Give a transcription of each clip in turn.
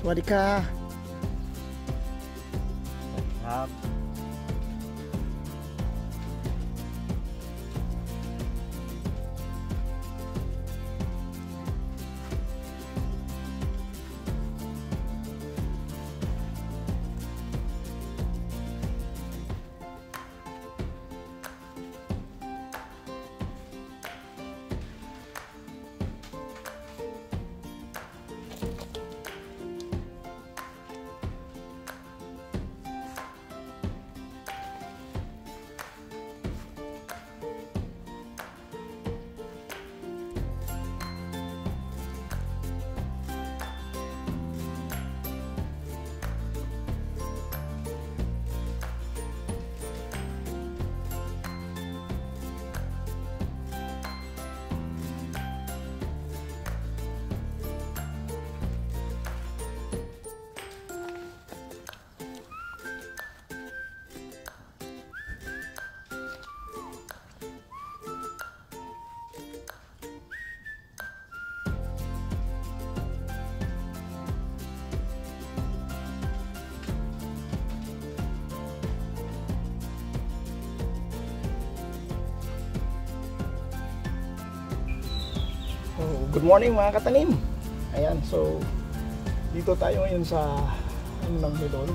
สวัสดีค่ะครับGood morning mga katanim. Ayan, so dito tayo ngayon sa ano ng melon.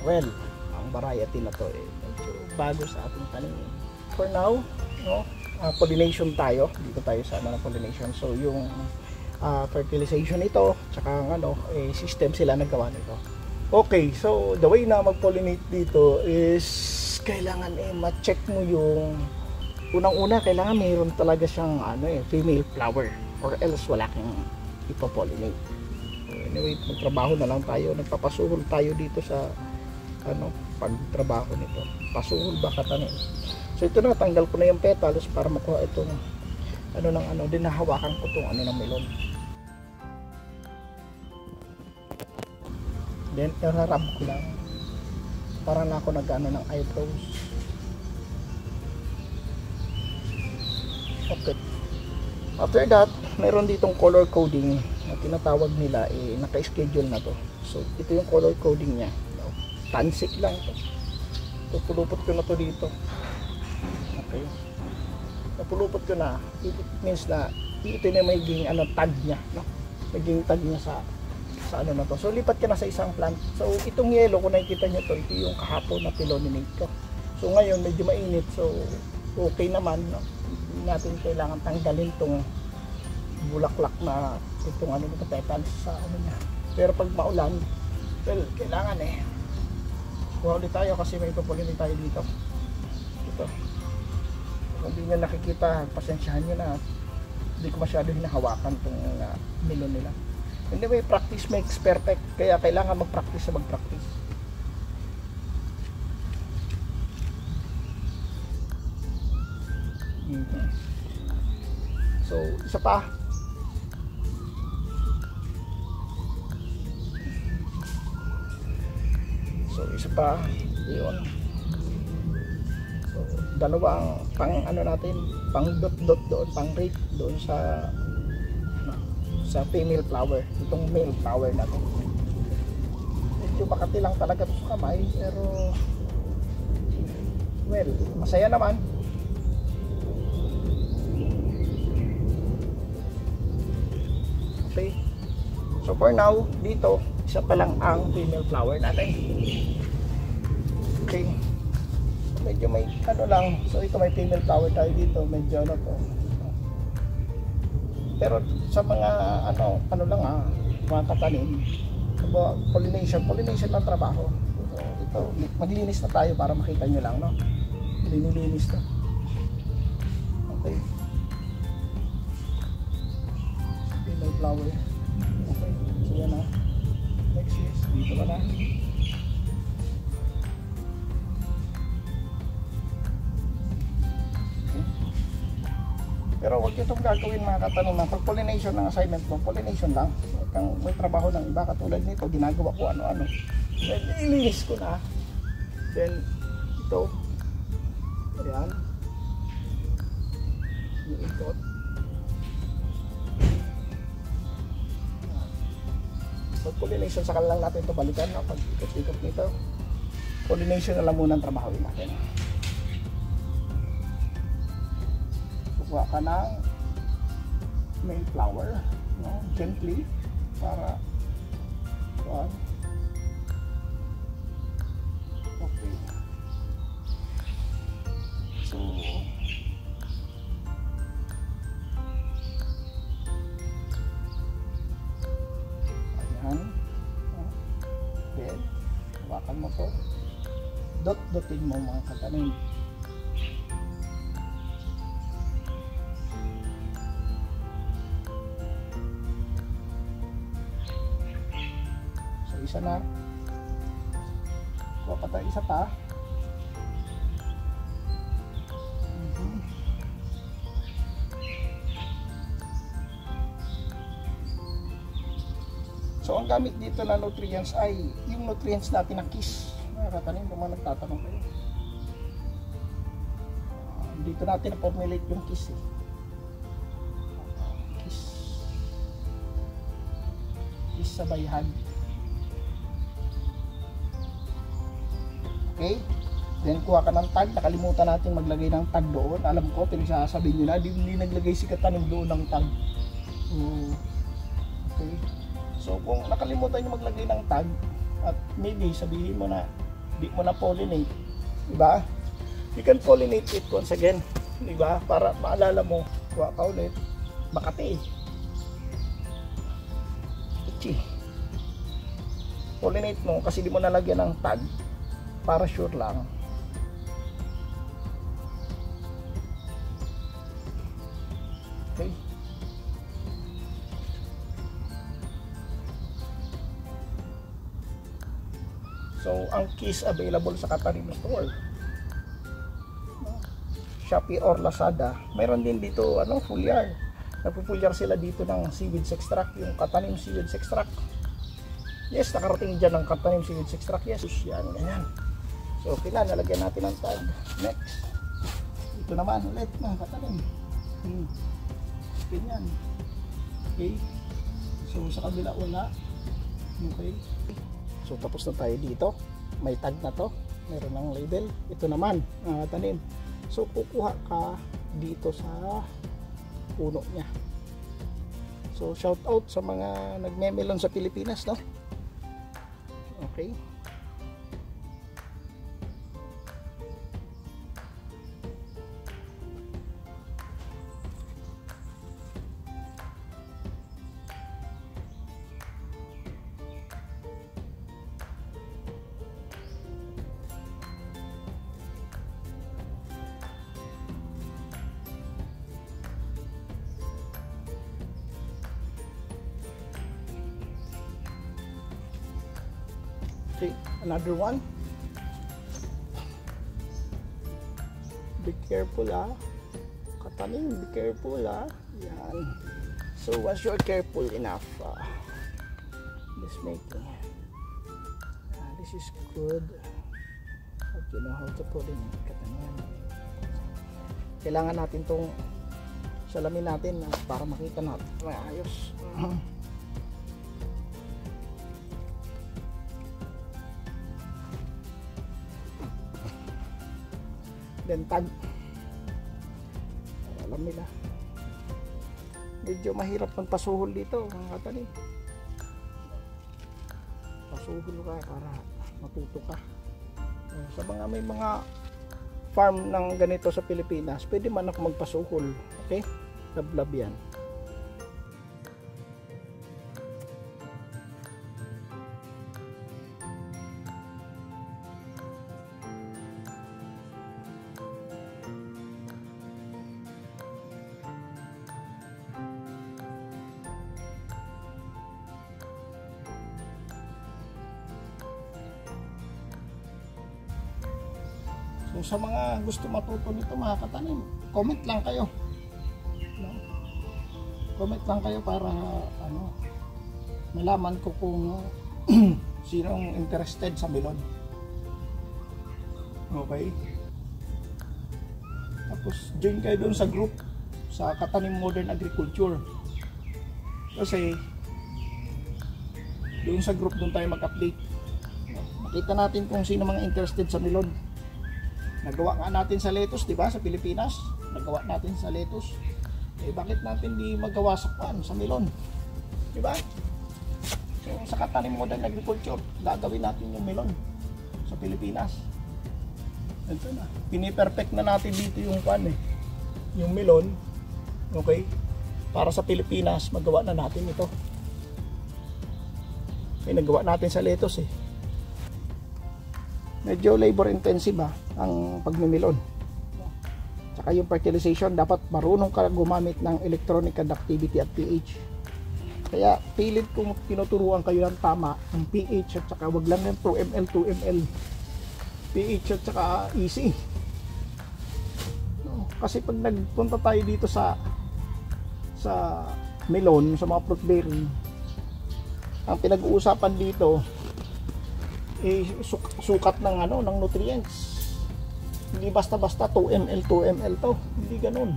Well, ang variety na to medyo bago sa ating tanim. For now, no, pollination tayo. Dito tayo sa ano ng pollination. So yung fertilization nito, tsaka ano, system sila naggawa nito. Okay, so the way na mag-pollinate dito is kailangan ma-check mo yung unang-una, kailangan mayroon talaga siyang female flower or else wala kang ipopollinate. So anyway, magtrabaho na lang tayo, nagpapasuhol tayo dito sa pagtrabaho nito. Pasuhol ba katanim? So ito na, tanggal ko na yung petals para makuha itong din nahawakan ko itong ng melon. Then irarab ko lang para na ako nag-ano ng eyebrows. Okay. After that, mayroon ditong color coding na tinatawag nila, naka-schedule na to. So, ito yung color coding niya. Tansik lang to. Pupulupot ko na to dito. Okay. Napulupot ko na. It means na ito na magiging tag niya, no? Magiging tag niya sa na to. So, lipat ka na sa isang plant. So, itong yellow, kung nakikita niyo to, ito yung kahapon na piloninate ko. So, ngayon medyo mainit. So, okay naman, no? Natin kailangan tanggalin tong bulaklak na itong nito petals sa niya. Pero pag maulan, well, kailangan kuha ulit tayo kasi may ipopollinate tayo dito. Ito. Kung hindi nyo nakikita, pasensyahan nyo na. Hindi ko masyado hinahawakan tong melon nila. Anyway, practice makes perfect. Kaya kailangan mag-practice sa mag-practice. So, isa pa. So, isa pa. Yun. So, dalawang pang natin, pang dot doon, pang rate doon sa female flower. Itong male flower na to. Medyo makati lang talaga to sa kamay, pero well, masaya naman. Okay. So for now, dito, isa pa lang ang female flower natin. Okay. Medyo may lang. So ito may female flower tayo dito. Medyo to. Pero sa mga mga katanim, pollination lang trabaho. So ito, maglinis na tayo para makita nyo lang, no? Linilinis na. Okay. Flower. Okay. So yan na. Next is dito ka na. Okay. Pero huwag itong gagawin mga katanong na pag pollination ng assignment mo, pollination lang. Huwag kang may trabaho ng iba katulad nito, ginagawa ko ano-ano. Then ilinis ko na. Then ito. Ayan. Yung ikot. Pag pollination, saka lang natin ito balikan, no? Pag ikot-ikot nito, pollination na lang muna ang trabahawin natin. Kukuha ka ng main flower, no? Gently, para okay. So ayan, then hawakan mo to, dot-dotin mo mga katanim. So isa na, kuha pa tayo isa pa. So ang gamit dito na nutrients ay yung nutrients natin ng KISS. Nakakatanim kung mga nagtatanong kayo. Dito natin na-formulate yung KISS eh. KISS sa bayhan. Okay? Then kuha ka ng tag. Nakalimutan natin maglagay ng tag doon. Alam ko, pinagsasabihin nyo na, hindi naglagay si Katanim doon ng tag. Okay? So kung nakalimutan nyo maglagay ng tag, at maybe sabihin mo na di mo na pollinate, diba? You can pollinate it once again, diba? Para maalala mo, kuha ka ulit, Makati, Ichi. Pollinate mo kasi di mo nalagyan ng tag, para sure lang. Okay. So, ang KISS available sa Katanim Store, Shopee or Lazada. Mayroon din dito, foliar. Nagpo-foliar sila dito ng seaweeds extract, yung Katanim seaweeds extract. Yes, nakarating dyan ng Katanim seaweeds extract. Yes, yan, ganyan. So, okay na, nalagyan natin ng tag. Next. Ito naman ulit ng Katanim. Ganyan. Okay. So, sa kabila wala. Okay. So tapos na tayo dito, may tag na to, meron ng label. Ito naman, tanim. So kukuha ka dito sa puno niya. So shout out sa mga nagmemelon sa Pilipinas, no? Okay. Okay, another one. Be careful Katanim, be careful Yan. So once you're careful enough, this making, this is good. But you know how to put in Katanim. Kailangan natin tong salamin natin para makita natin maayos. Then tag, alam nila, medyo mahirap magpasuhol dito mga katanim. Pasuhol ka para matuto ka. Sa mga may mga farm ng ganito sa Pilipinas, pwede man ako magpasuhol. Okay, lablab yan. So sa mga gusto matuto nito mga katanim, comment lang kayo. No? Comment lang kayo para malaman ko kung sinong interested sa melon. Okay? Tapos join kayo doon sa group sa Katanim Modern Agriculture. Kasi Doon sa group, doon tayo mag-update. Makita natin kung sino mga interested sa melon. Nagawa nga natin sa lettuce, di ba, sa Pilipinas. Nagawa natin sa lettuce. Eh, bakit natin di magawa sa sa melon? Di ba? So, sa katanim modern agriculture, gagawin natin yung melon sa Pilipinas. Ito na. Piniperfect na natin dito yung yung melon. Okay? Para sa Pilipinas, magawa na natin ito. Eh, nagawa natin sa lettuce eh. Medyo labor intensive ang pagmimilon. Tsaka yung fertilization, dapat marunong ka gumamit ng electronic conductivity at pH. Kaya pilit kung tinuturuan kayo ng tama ng pH at saka wag lang yung 2 ml, 2 ml. pH at saka easy. No, kasi pag nagpunta tayo dito sa melon, sa mga fruit bearing, ang pinag-uusapan dito eh sukat ng ng nutrients. Hindi basta-basta 2 ml, 2 ml to. Hindi ganoon.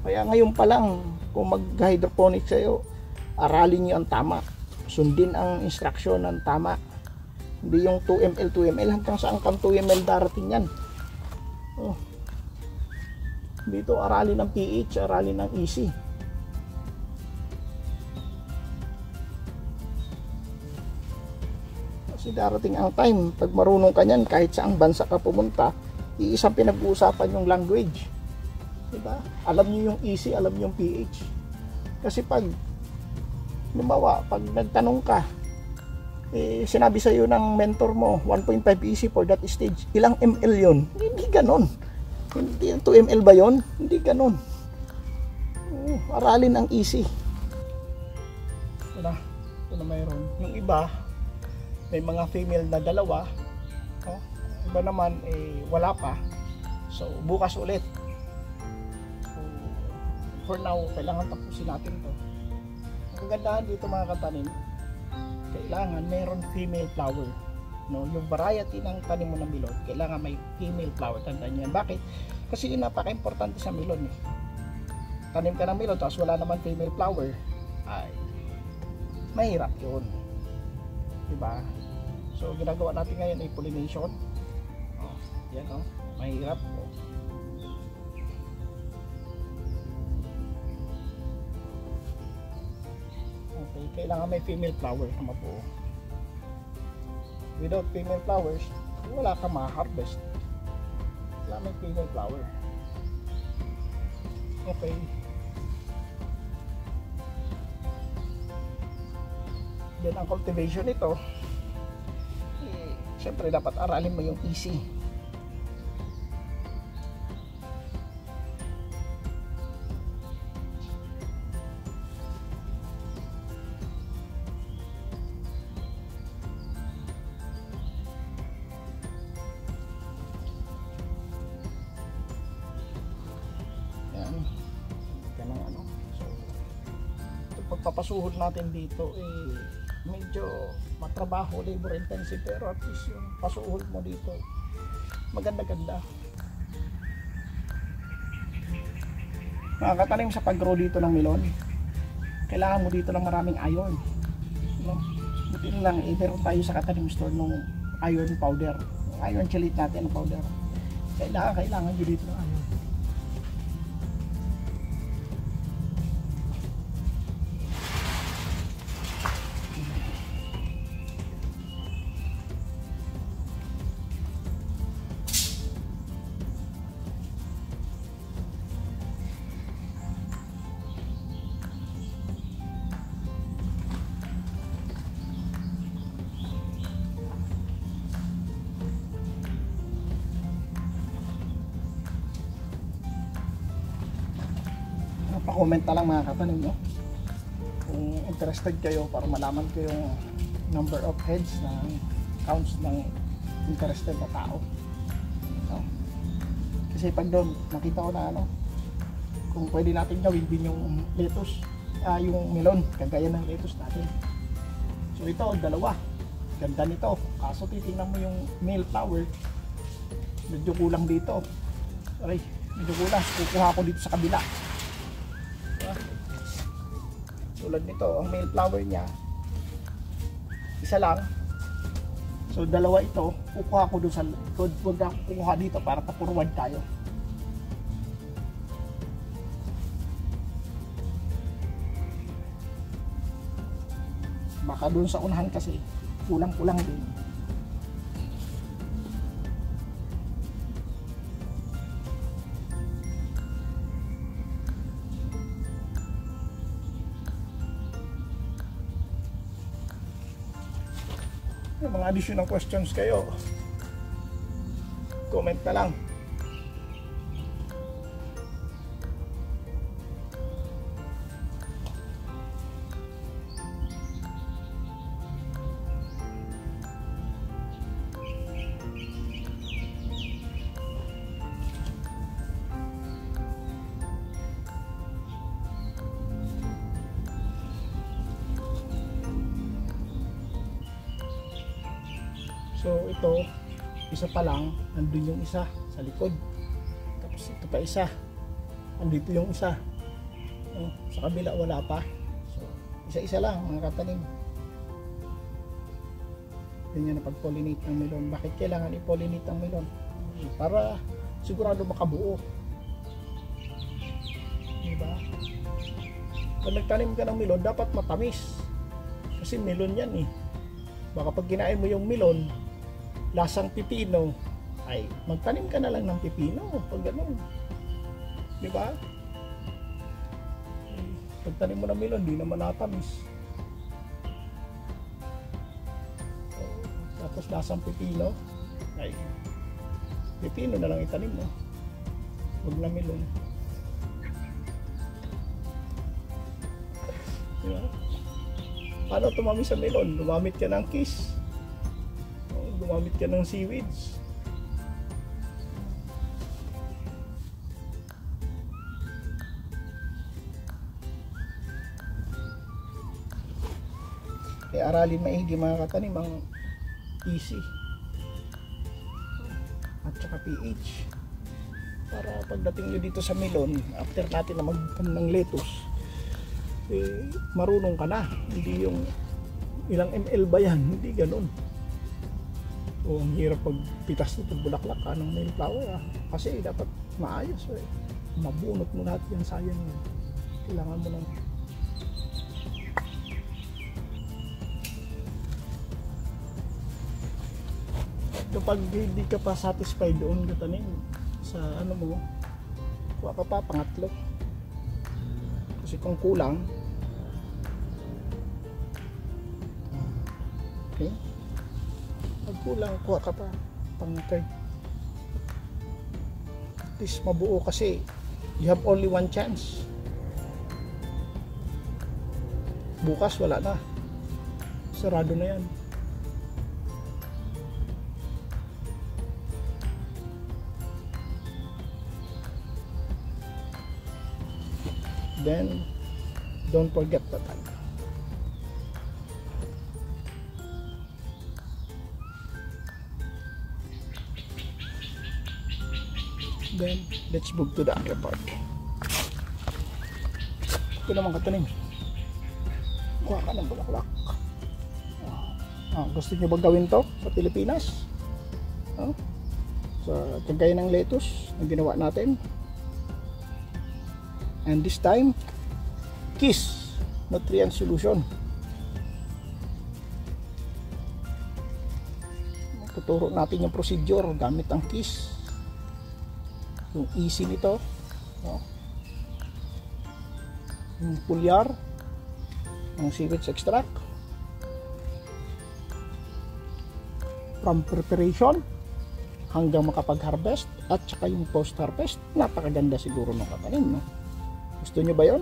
Kaya ngayon pa lang, kung mag-hydroponics kayo, aralin niyo ang tama. Sundin ang instruction ng tama. Hindi yung 2 ml, 2 ml. Hanggang saan kang 2 ml darating yan? Oh. Dito, aralin ang pH, aralin ang easy. Kasi darating ang time, pag marunong ka niyan, kahit saang bansa ka pumunta, iisang pinag-uusapan yung language. Diba? Alam niyo yung easy, alam niyo yung pH. Kasi pag lumawa, pag nagtanong ka, eh, sinabi sa iyo ng mentor mo 1.5 easy for that stage, ilang ml yun? Hindi ganon. Hindi 2 ml ba yun? Hindi ganon. Aralin ang easy. Ito na mayroon. Yung iba, may mga female na dalawa. Iba naman eh, wala pa. So bukas ulit. So, for now, kailangan tapusin natin to. Ang kagandahan dito mga katanim, kailangan mayroon female flower. No, yung variety ng tanim mo ng melon, kailangan may female flower. Tandaan niyo yan. Bakit? Kasi yun napaka-importante sa melon eh. Tanim ka ng melon tapos wala naman female flower, ay mahirap yun. Diba? So ginagawa natin ngayon ay pollination. Yan mahirap. Okay, kailangan may female flower na mabuo. Without female flowers, wala kang ma-harvest. Wala may female flower. Okay. Then ang cultivation nito, eh, syempre dapat aralin mo yung easy. Pagpapasuhod natin dito eh medyo matrabaho, labor intensive, pero at least yung pasuhod mo dito maganda-ganda. Nakakatanim sa pag-grow dito ng melon, kailangan mo dito ng maraming iron, no? Buti lang meron tayo sa katanim store ng iron powder, iron chelate natin ang powder. Kailangan nyo dito ng iron. Pa-comment na lang mga katanim, no? Kung interested kayo para malaman ko yung number of heads na counts ng interested na tao, no? Kasi pag doon nakita ko na kung pwede natin gawin din yung lettuce, yung melon kagaya ng lettuce natin. So ito, dalawa, ganda nito, kaso titingnan mo yung male flower, medyo kulang dito. Sorry, medyo kulang. Kukuha ko dito sa kabila. Tulad nito, ang male flower niya Isa lang. So dalawa ito, kukuha ko doon sa likod. Huwag na kukuha dito para pa-forward tayo. Baka doon sa unahan kasi kulang-kulang din. Yung mga additional questions kayo, comment na lang. So ito, isa pa lang, nandun yung isa sa likod. Tapos ito pa isa, andito yung isa. Sa kabila wala pa. So isa-isa lang mga katanim. Ganyan na pag-pollinate ng melon. Bakit kailangan i-pollinate ang melon? Para sigurado makabuo. Diba? Pag nagtanim ka ng melon, dapat matamis. Kasi melon yan eh. Baka pag kinain mo yung melon, lasang pipino, ay magtanim ka na lang ng pipino pag gano'n, di ba? Pagtanim mo ng melon, di naman natamis. So, tapos lasang pipino, ay pipino na lang itanim mo, huwag na melon. Di ba? Paano tumamis sa melon? Lumamit ka ng kiss, gumamit ka ng seaweeds. Kaya aralin maigi mga katanim ang EC at saka pH para pagdating nyo dito sa melon, after natin na magtanim ng lettuce, marunong ka na. Hindi yung ilang ml ba yan, hindi ganun. O ang hirap pagpitas nito bulaklak ng mayflower kasi dapat maayos mabunot mo lahat yan, sayang yun. Kailangan mo ng kapag hindi ka pa satisfied doon katanim sa ano mo, kuha ka pa pangatlo kasi kung kulang, okay, pag kulang kuha ka pa pang third, at least mabuo kasi you have only one chance. Bukas wala na, sarado na yan. Then don't forget the time. Then let's move to the other part. Ito naman katanim, kuha ka ng bulaklak. Gusto nyo ba gawin to sa Pilipinas? Sa kagaya ng lettuce na ginawa natin. And this time, KISS Nutrient Solution. Tuturo natin yung procedure gamit ang KISS. Yung easy nito, yung pulyar ng sewage extract, from preparation hanggang makapag-harvest, at saka yung post-harvest. Napakaganda siguro ng katanim, no? Gusto nyo ba yun?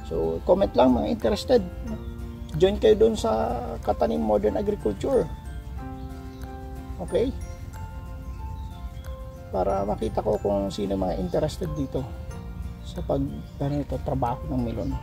So comment lang mga interested, join kayo dun sa Katanim Modern Agriculture, okay? Para makita ko kung sino mga interested dito sa trabaho ng melon.